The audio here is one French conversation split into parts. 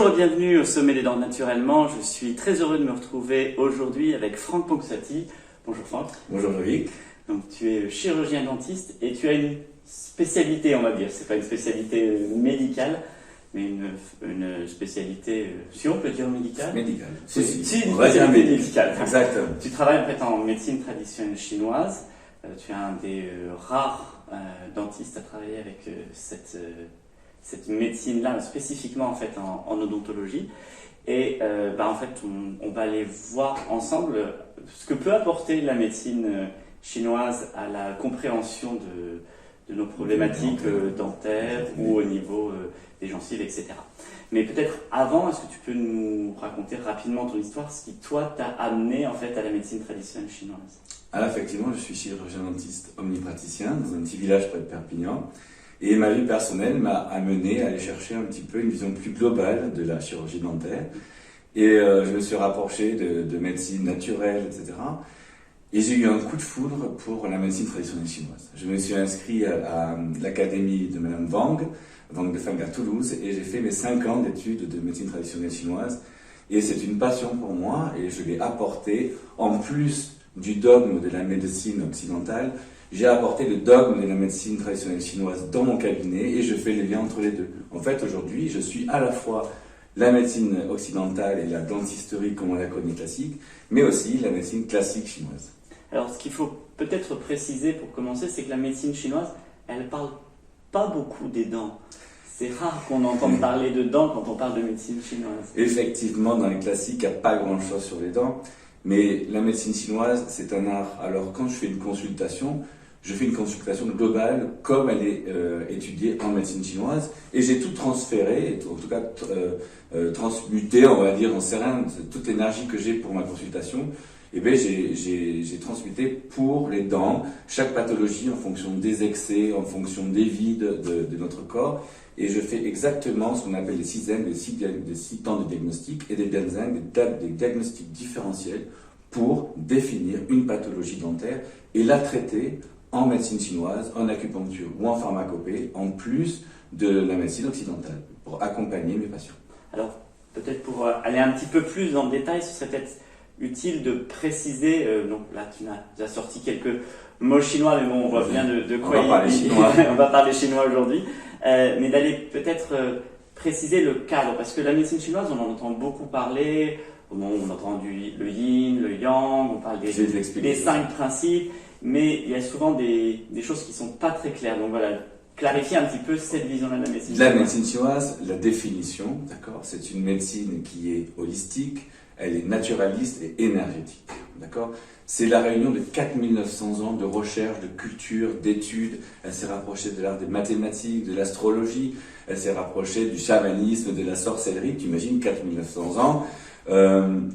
Bonjour et bienvenue au Sommet des Dents Naturellement. Je suis très heureux de me retrouver aujourd'hui avec Franck Ponxati. Bonjour Franck. Bonjour Loïc. Donc tu es chirurgien dentiste et tu as une spécialité, on va dire. C'est pas une spécialité médicale, mais une spécialité, si on peut dire médicale. Médicale. Si, une spécialité médicale. Exactement. Tu travailles en fait en médecine traditionnelle chinoise. Tu es un des rares dentistes à travailler avec cette médecine-là, spécifiquement en fait en odontologie. Et en fait, on va aller voir ensemble ce que peut apporter la médecine chinoise à la compréhension de nos problématiques dentaires ou au niveau des gencives, etc. Mais peut-être avant, est-ce que tu peux nous raconter rapidement ton histoire, ce qui toi t'a amené en fait à la médecine traditionnelle chinoise? Alors effectivement, je suis chirurgien dentiste omnipraticien dans un petit village près de Perpignan. Et ma vie personnelle m'a amené à aller chercher un petit peu une vision plus globale de la chirurgie dentaire. Et je me suis rapproché de médecine naturelle, etc. Et j'ai eu un coup de foudre pour la médecine traditionnelle chinoise. Je me suis inscrit à l'académie de Madame Wang de Feng à Toulouse, et j'ai fait mes 5 ans d'études de médecine traditionnelle chinoise. Et c'est une passion pour moi, et je l'ai apporté, en plus du dogme de la médecine occidentale, j'ai apporté le dogme de la médecine traditionnelle chinoise dans mon cabinet, et je fais les liens entre les deux. En fait, aujourd'hui, je suis à la fois la médecine occidentale et la dentisterie comme on la connaît classique, mais aussi la médecine classique chinoise. Alors, ce qu'il faut peut-être préciser pour commencer, c'est que la médecine chinoise, elle parle pas beaucoup des dents. C'est rare qu'on entende parler de dents quand on parle de médecine chinoise. Effectivement, dans les classiques, il n'y a pas grand-chose sur les dents, mais la médecine chinoise, c'est un art. Alors, quand je fais une consultation, je fais une consultation globale comme elle est étudiée en médecine chinoise, et j'ai tout transféré, en tout cas transmuté, on va dire, en sérin, toute l'énergie que j'ai pour ma consultation. Et bien, j'ai transmuté pour les dents, chaque pathologie en fonction des excès, en fonction des vides de notre corps. Et je fais exactement ce qu'on appelle les 6 N, les 6 temps de diagnostic, et des Bianzheng, des diagnostics différentiels pour définir une pathologie dentaire et la traiter en médecine chinoise, en acupuncture ou en pharmacopée, en plus de la médecine occidentale, pour accompagner mes patients. Alors, peut-être pour aller un petit peu plus dans le détail, ce serait peut-être utile de préciser, donc là tu as déjà sorti quelques mots chinois, mais bon, on voit bien de quoi on va parler chinois. On va parler chinois aujourd'hui, mais d'aller peut-être préciser le cadre, parce que la médecine chinoise, on en entend beaucoup parler, bon, on entend le yin, le yang, on parle des 5 principes, mais il y a souvent des choses qui ne sont pas très claires, donc voilà, clarifier un petit peu cette vision-là de la médecine chinoise. La médecine chinoise, la définition, d'accord, c'est une médecine qui est holistique, elle est naturaliste et énergétique, d'accord. C'est la réunion de 4900 ans de recherche, de culture, d'études. Elle s'est rapprochée de l'art des mathématiques, de l'astrologie, elle s'est rapprochée du chamanisme, de la sorcellerie. Tu imagines 4900 ans.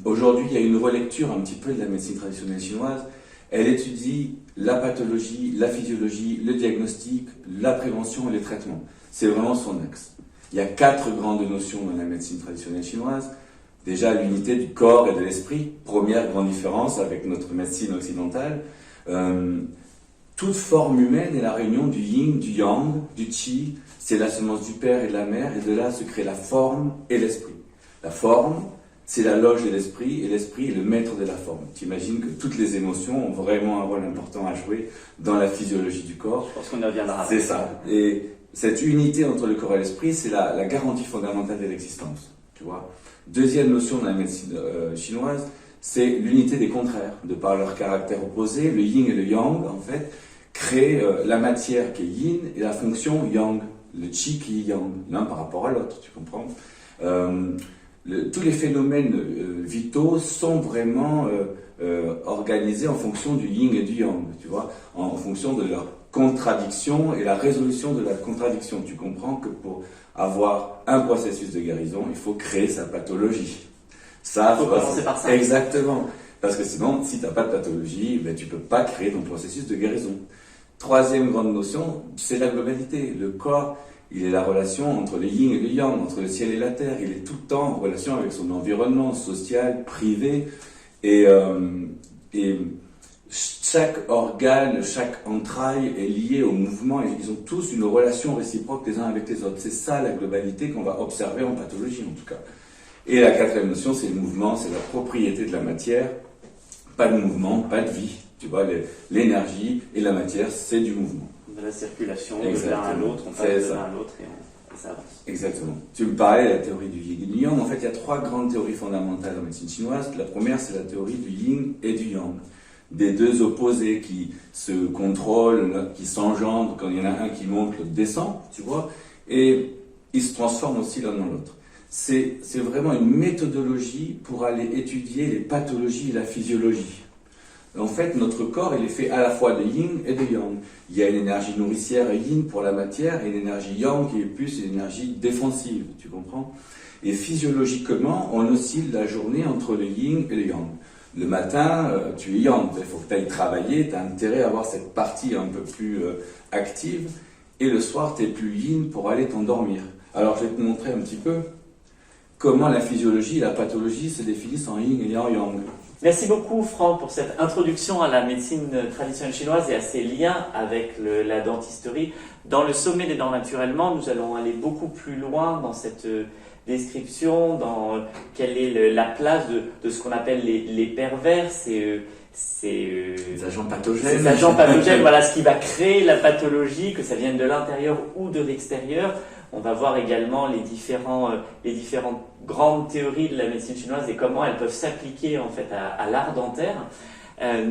Aujourd'hui, il y a une relecture un petit peu de la médecine traditionnelle chinoise. Elle étudie la pathologie, la physiologie, le diagnostic, la prévention et les traitements. C'est vraiment son axe. Il y a 4 grandes notions dans la médecine traditionnelle chinoise. Déjà, l'unité du corps et de l'esprit, première grande différence avec notre médecine occidentale. Toute forme humaine est la réunion du yin, du yang, du qi. C'est la semence du père et de la mère, et de là se crée la forme et l'esprit. La forme, c'est la loge de l'esprit, et l'esprit est le maître de la forme. Tu imagines que toutes les émotions ont vraiment un rôle important à jouer dans la physiologie du corps. Je pense qu'on y reviendra. C'est ça. Et cette unité entre le corps et l'esprit, c'est la garantie fondamentale de l'existence. Tu vois. Deuxième notion de la médecine chinoise, c'est l'unité des contraires. De par leur caractère opposé, le yin et le yang, en fait, créent la matière qui est yin et la fonction yang, le qi qui est yang, l'un par rapport à l'autre, tu comprends. Tous les phénomènes vitaux sont vraiment organisés en fonction du yin et du yang, tu vois, en fonction de leur contradiction et la résolution de la contradiction. Tu comprends que pour avoir un processus de guérison, il faut créer sa pathologie. Ça, il faut commencer par ça. Exactement. Parce que sinon, si tu n'as pas de pathologie, ben, tu ne peux pas créer ton processus de guérison. Troisième grande notion, c'est la globalité. Le corps, il est la relation entre le yin et le yang, entre le ciel et la terre. Il est tout le temps en relation avec son environnement social, privé. Et chaque organe, chaque entraille est lié au mouvement et ils ont tous une relation réciproque les uns avec les autres. C'est ça la globalité qu'on va observer en pathologie en tout cas. Et la quatrième notion, c'est le mouvement, c'est la propriété de la matière. Pas de mouvement, pas de vie. Tu vois, l'énergie et la matière, c'est du mouvement. De la circulation, de l'un à l'autre, on passe de l'un à l'autre et ça avance. Exactement. Tu me parlais de la théorie du yin et du yang. En fait, il y a trois grandes théories fondamentales en médecine chinoise. La première, c'est la théorie du yin et du yang. Des deux opposés qui se contrôlent, qui s'engendrent. Quand il y en a un qui monte, l'autre descend, tu vois. Et ils se transforment aussi l'un dans l'autre. C'est vraiment une méthodologie pour aller étudier les pathologies et la physiologie. En fait, notre corps, il est fait à la fois de yin et de yang. Il y a une énergie nourricière yin pour la matière et une énergie yang qui est plus une énergie défensive, tu comprends? Et physiologiquement, on oscille la journée entre le yin et le yang. Le matin, tu es yang, il faut que tu ailles travailler, tu as intérêt à avoir cette partie un peu plus active. Et le soir, tu es plus yin pour aller t'endormir. Alors, je vais te montrer un petit peu comment la physiologie et la pathologie se définissent en yin et en yang. Merci beaucoup Franck pour cette introduction à la médecine traditionnelle chinoise et à ses liens avec la dentisterie. Dans le sommet des dents naturellement, nous allons aller beaucoup plus loin dans cette description, dans quelle est la place de ce qu'on appelle les pervers, les agents pathogènes. Ces agents pathogènes, voilà ce qui va créer la pathologie, que ça vienne de l'intérieur ou de l'extérieur. On va voir également les différentes grandes théories de la médecine chinoise et comment elles peuvent s'appliquer en fait à l'art dentaire.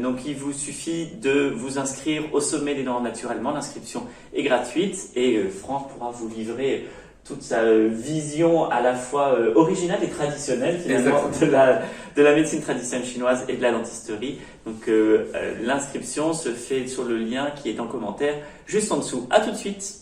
Donc il vous suffit de vous inscrire au sommet des dents naturellement. L'inscription est gratuite et Franck pourra vous livrer toute sa vision à la fois originale et traditionnelle finalement de la médecine traditionnelle chinoise et de la dentisterie. Donc l'inscription se fait sur le lien qui est en commentaire juste en dessous. À tout de suite.